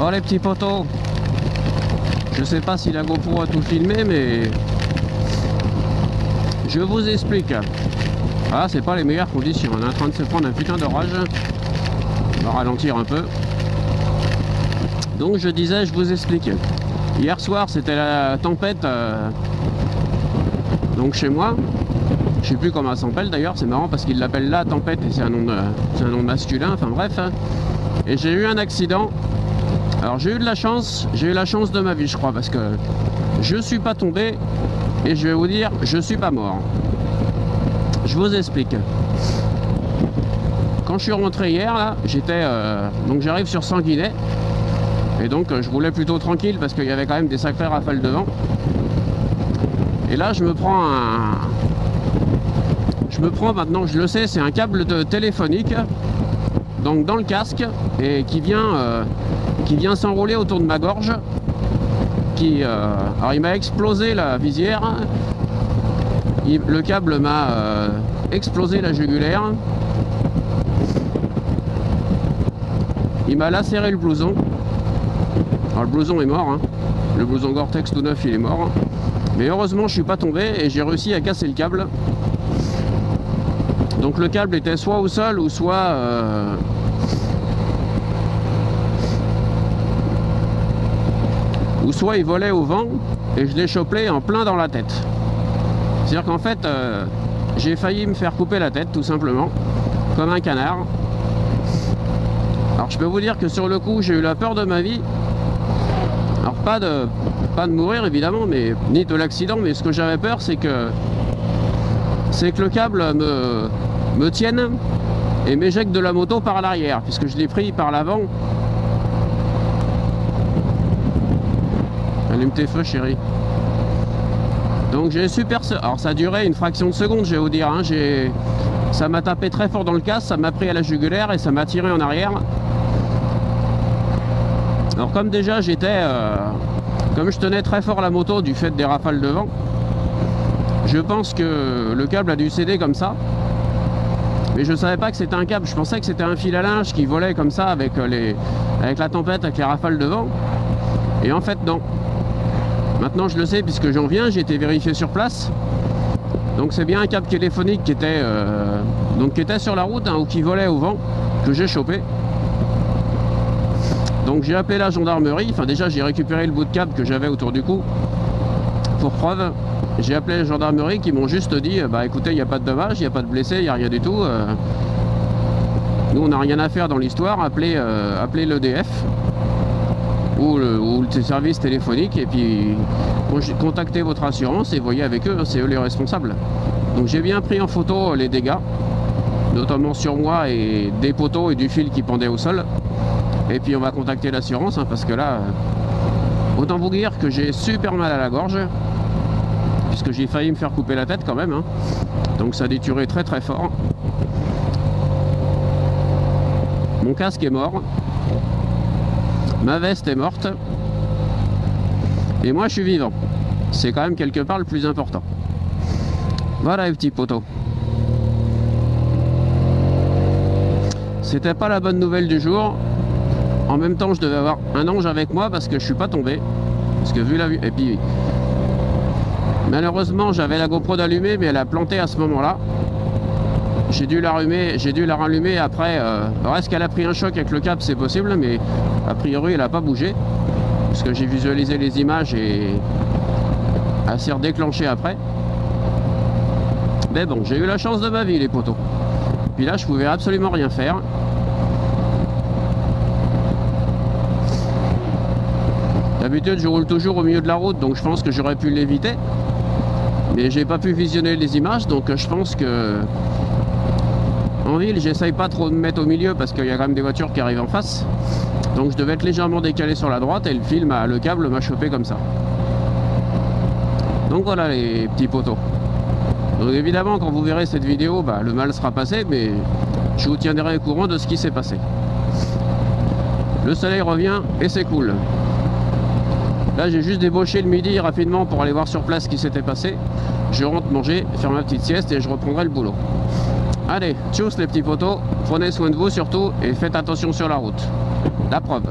Bon les petits potos, je sais pas si la GoPro a tout filmé, mais je vous explique. Ah, c'est pas les meilleures conditions, on est en train de se prendre un putain d'orage. On va ralentir un peu. Donc je disais, je vous explique. Hier soir c'était la tempête donc chez moi. Je sais plus comment elle s'appelle d'ailleurs, c'est marrant parce qu'il l'appelle la tempête et c'est un nom masculin, enfin bref. Et j'ai eu un accident. Alors j'ai eu la chance de ma vie je crois, parce que je suis pas tombé et je vais vous dire, je suis pas mort. Je vous explique. Quand je suis rentré hier là, j'étais donc j'arrive sur Sanguinet et donc je roulais plutôt tranquille parce qu'il y avait quand même des sacrées rafales de vent. Et là je me prends maintenant, je le sais, c'est un câble de téléphonique donc dans le casque et qui vient s'enrouler autour de ma gorge. Alors il m'a explosé la visière, le câble m'a explosé la jugulaire, il m'a lacéré le blouson. Alors le blouson est mort, hein. Le blouson Gore-Tex tout neuf il est mort, mais heureusement je suis pas tombé et j'ai réussi à casser le câble. Donc le câble était soit au sol ou soit il volait au vent et je l'ai chopé en plein dans la tête. C'est-à-dire qu'en fait j'ai failli me faire couper la tête tout simplement, comme un canard. Alors je peux vous dire que sur le coup j'ai eu la peur de ma vie. Alors pas de mourir évidemment, mais ni de l'accident, mais ce que j'avais peur c'est que le câble me tienne et m'éjecte de la moto par l'arrière, puisque je l'ai pris par l'avant. Allume tes feux chérie. Donc j'ai super... Alors ça a duré une fraction de seconde, je vais vous dire, hein. Ça m'a tapé très fort dans le casque, ça m'a pris à la jugulaire et ça m'a tiré en arrière. Alors comme déjà j'étais... comme je tenais très fort la moto du fait des rafales de vent, je pense que le câble a dû céder comme ça. Mais je ne savais pas que c'était un câble, je pensais que c'était un fil à linge qui volait comme ça avec la tempête, avec les rafales de vent. Et en fait non. Maintenant je le sais puisque j'en viens, j'ai été vérifié sur place. Donc c'est bien un câble téléphonique qui était sur la route, hein, ou qui volait au vent, que j'ai chopé. Donc j'ai appelé la gendarmerie, enfin déjà j'ai récupéré le bout de câble que j'avais autour du cou, pour preuve. J'ai appelé la gendarmerie qui m'ont juste dit, bah écoutez, il n'y a pas de dommages, il n'y a pas de blessés, il n'y a rien du tout. Nous on n'a rien à faire dans l'histoire, appelez l'EDF ou le service téléphonique et puis contactez votre assurance et voyez avec eux, c'est eux les responsables. Donc j'ai bien pris en photo les dégâts, notamment sur moi et des poteaux et du fil qui pendait au sol. Et puis on va contacter l'assurance, hein, parce que là, autant vous dire que j'ai super mal à la gorge, puisque j'ai failli me faire couper la tête quand même, hein. Donc ça a déturé très très fort. Mon casque est mort, ma veste est morte, et moi je suis vivant. C'est quand même quelque part le plus important. Voilà les petits poteaux. C'était pas la bonne nouvelle du jour. En même temps je devais avoir un ange avec moi parce que je suis pas tombé. Parce que vu la vue. Et puis malheureusement j'avais la GoPro d'allumer, mais elle a planté à ce moment là. J'ai dû la rallumer après. Alors est-ce qu'elle a pris un choc avec le câble? C'est possible, mais a priori elle n'a pas bougé. Parce que j'ai visualisé les images et elle s'est redéclenchée après. Mais bon, j'ai eu la chance de ma vie les poteaux. Puis là je pouvais absolument rien faire. D'habitude je roule toujours au milieu de la route, donc je pense que j'aurais pu l'éviter. Mais j'ai pas pu visionner les images, donc je pense que en ville j'essaye pas trop de me mettre au milieu parce qu'il y a quand même des voitures qui arrivent en face. Donc je devais être légèrement décalé sur la droite et le câble m'a chopé comme ça. Donc voilà les petits poteaux. Donc évidemment quand vous verrez cette vidéo, bah, le mal sera passé, mais je vous tiendrai au courant de ce qui s'est passé. Le soleil revient et c'est cool. Là j'ai juste débauché le midi rapidement pour aller voir sur place ce qui s'était passé. Je rentre manger, faire ma petite sieste et je reprendrai le boulot. Allez, tchuss les petits potos, prenez soin de vous surtout et faites attention sur la route. La preuve.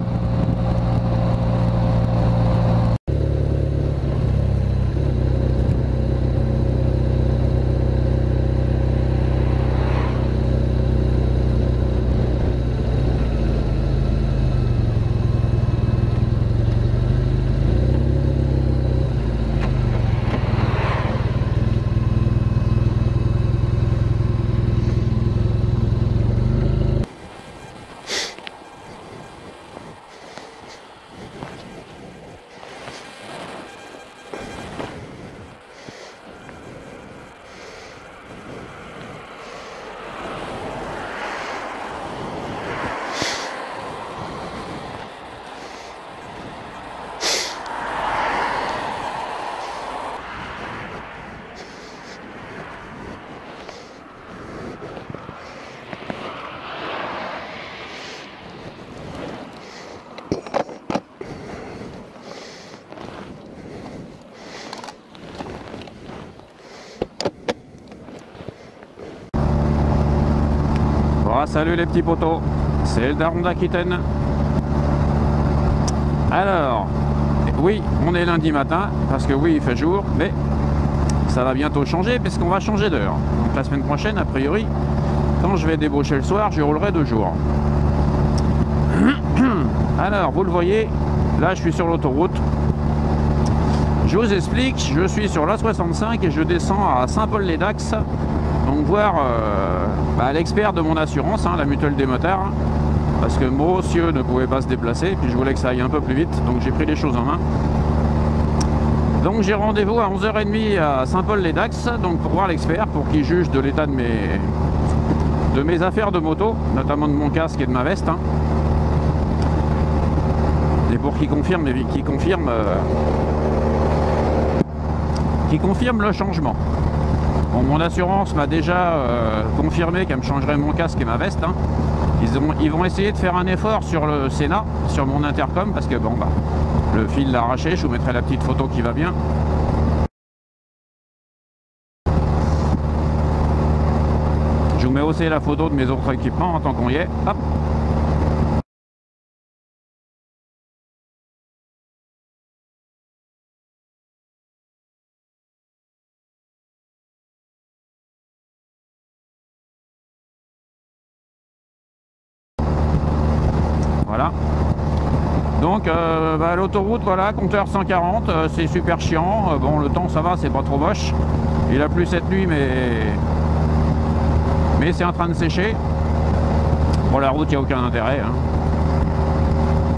salut les petits potos, c'est le daron d'Aquitaine. Alors, oui, on est lundi matin, parce que oui, il fait jour, mais ça va bientôt changer, puisqu'on va changer d'heure. Donc la semaine prochaine, a priori, quand je vais débaucher le soir, je roulerai 2 jours. Alors, vous le voyez, là je suis sur l'autoroute. Je vous explique, je suis sur l'A65 et je descends à Saint-Paul-les-Dax. Donc voir l'expert de mon assurance, la mutuelle des motards, parce que monsieur ne pouvait pas se déplacer, puis je voulais que ça aille un peu plus vite, donc j'ai pris les choses en main. Donc j'ai rendez-vous à 11h30 à Saint-Paul-les-Dax, donc pour voir l'expert, pour qu'il juge de l'état de mes affaires de moto, notamment de mon casque et de ma veste. Et pour qu'il confirme le changement. Bon, mon assurance m'a déjà confirmé qu'elle me changerait mon casque et ma veste. Ils vont essayer de faire un effort sur le Sénat, sur mon intercom, parce que bon le fil l'a arraché. Je vous mettrai la petite photo qui va bien. Je vous mets aussi la photo de mes autres équipements en tant qu'on y est. Hop. Voilà. Donc l'autoroute, voilà, compteur 140, c'est super chiant. Bon, le temps ça va, c'est pas trop moche. Il a plu cette nuit, mais c'est en train de sécher. Pour la route, il n'y a aucun intérêt.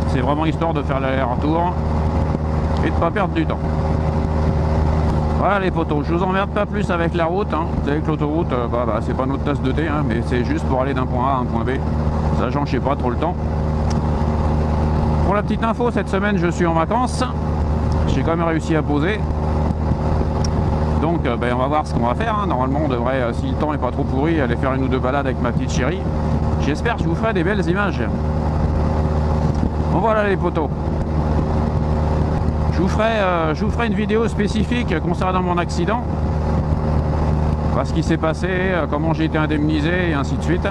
C'est vraiment histoire de faire l'aller-retour et de ne pas perdre du temps. Voilà les potos, je vous emmerde pas plus avec la route. Vous savez que l'autoroute, c'est pas notre tasse de thé, mais c'est juste pour aller d'un point A à un point B. Sachant que je n'ai pas trop le temps. Pour la petite info, cette semaine je suis en vacances. J'ai quand même réussi à poser. Donc on va voir ce qu'on va faire. Normalement on devrait, si le temps n'est pas trop pourri, aller faire 1 ou 2 balades avec ma petite chérie. J'espère que je vous ferai des belles images. Bon voilà les potos. Je vous ferai une vidéo spécifique concernant mon accident. Ce qui s'est passé, comment j'ai été indemnisé et ainsi de suite.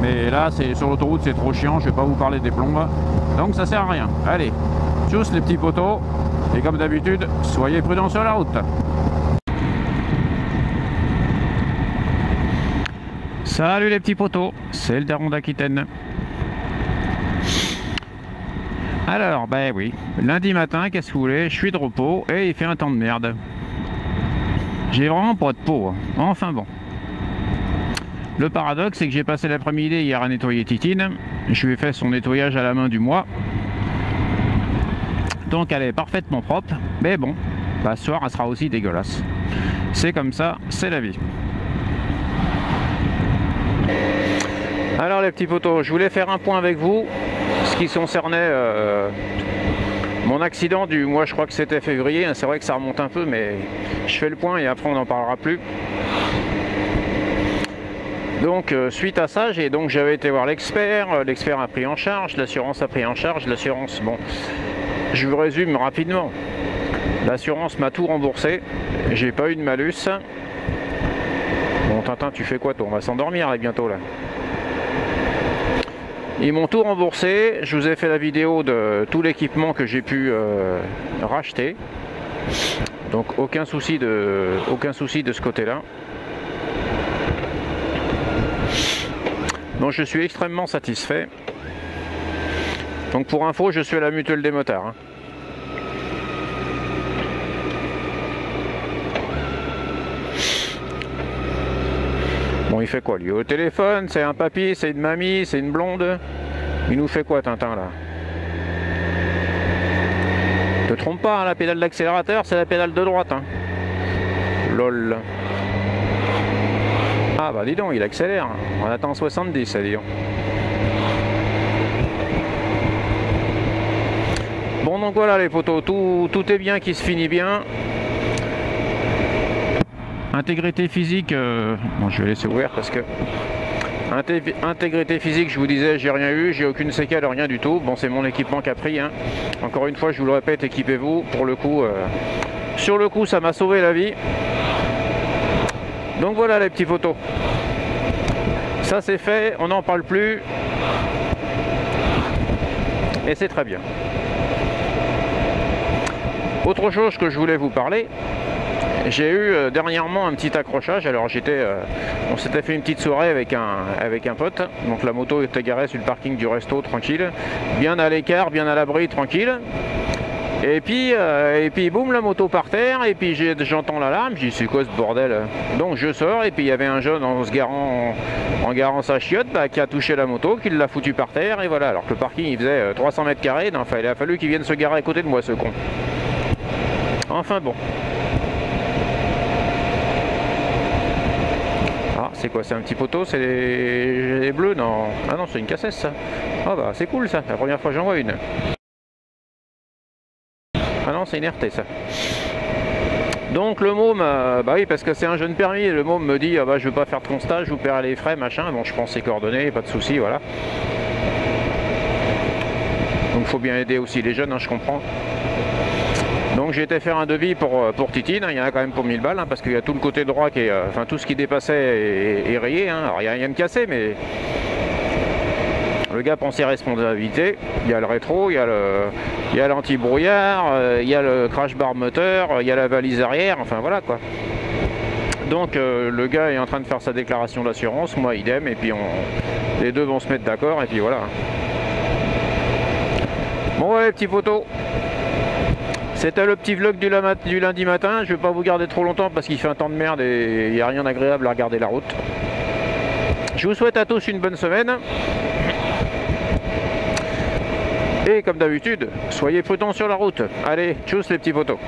Mais là, sur l'autoroute, c'est trop chiant, je vais pas vous parler des plombes. Donc ça sert à rien. Allez, tchuss les petits potos. Et comme d'habitude, soyez prudents sur la route. Salut les petits potos, c'est le daron d'Aquitaine. Alors, oui, lundi matin, qu'est-ce que vous voulez, je suis de repos et il fait un temps de merde. J'ai vraiment pas de peau, enfin bon. Le paradoxe, c'est que j'ai passé l'après-midi hier à nettoyer Titine. Je lui ai fait son nettoyage à la main du mois. Donc elle est parfaitement propre. Mais bon, ce soir, elle sera aussi dégueulasse. C'est comme ça, c'est la vie. Alors les petits potos, je voulais faire un point avec vous. Ce qui concernait mon accident du mois, je crois que c'était février. C'est vrai que ça remonte un peu, mais je fais le point et après on n'en parlera plus. Donc suite à ça, j'avais été voir l'expert, l'expert a pris en charge, l'assurance a pris en charge, l'assurance, bon, je vous résume rapidement, l'assurance m'a tout remboursé, j'ai pas eu de malus. Bon Tintin, tu fais quoi toi? On va s'endormir là bientôt là. Ils m'ont tout remboursé, je vous ai fait la vidéo de tout l'équipement que j'ai pu racheter, donc aucun souci de ce côté-là. Donc je suis extrêmement satisfait. Donc pour info, je suis à la mutuelle des motards. Bon, il fait quoi lui? Au téléphone, c'est un papy, c'est une mamie, c'est une blonde. Il nous fait quoi Tintin là? Te trompe pas, la pédale d'accélérateur, c'est la pédale de droite. Lol. Ah dis donc, il accélère. On attend 70, ça dit donc. Bon donc voilà les potos, tout est bien qui se finit bien. Intégrité physique, bon je vais laisser ouvrir parce que... Intégrité physique, je vous disais, j'ai rien eu, j'ai aucune séquelle, rien du tout. Bon c'est mon équipement qui a pris. Encore une fois, je vous le répète, équipez-vous. Pour le coup, sur le coup, ça m'a sauvé la vie. Donc voilà les petits potos. Ça c'est fait, on n'en parle plus. Et c'est très bien. Autre chose que je voulais vous parler, j'ai eu dernièrement un petit accrochage. Alors on s'était fait une petite soirée avec un pote. Donc la moto était garée sur le parking du resto, tranquille, bien à l'écart, bien à l'abri, tranquille. Et puis boum, la moto par terre. Et puis j'entends l'alarme. Je dis c'est quoi ce bordel? Donc je sors et puis il y avait un jeune en garant sa chiotte qui a touché la moto, qui l'a foutu par terre. Et voilà. Alors que le parking il faisait 300 mètres carrés. Enfin, il a fallu qu'il vienne se garer à côté de moi, ce con. Enfin bon. Ah, c'est quoi? C'est un petit poteau? C'est les bleus? Non. Ah non, c'est une cassette ça. Ah bah c'est cool ça. La première fois j'en vois une. Ah non, c'est une RT ça. Donc le môme, bah oui, parce que c'est un jeune permis, le môme me dit ah bah je veux pas faire de constat, je vous paierai les frais, machin. Bon, je prends ses coordonnées, pas de souci, voilà. Donc faut bien aider aussi les jeunes, hein, je comprends. Donc j'ai été faire un devis pour Titine, hein, il y en a quand même pour 1000 balles, hein, parce qu'il y a tout le côté droit qui est, enfin tout ce qui dépassait est rayé, hein. Alors il y a rien de cassé, mais le gars prend ses responsabilités. Il y a le rétro, il y a l'anti-brouillard, il y a le crash bar moteur, il y a la valise arrière, enfin voilà quoi. Donc le gars est en train de faire sa déclaration d'assurance, moi idem, et puis les deux vont se mettre d'accord, et puis voilà. Bon ouais, petit poteau. C'était le petit vlog du lundi matin. Je vais pas vous garder trop longtemps parce qu'il fait un temps de merde et il n'y a rien d'agréable à regarder la route. Je vous souhaite à tous une bonne semaine. Et comme d'habitude, soyez prudents sur la route. Allez, tchuss les petits potos.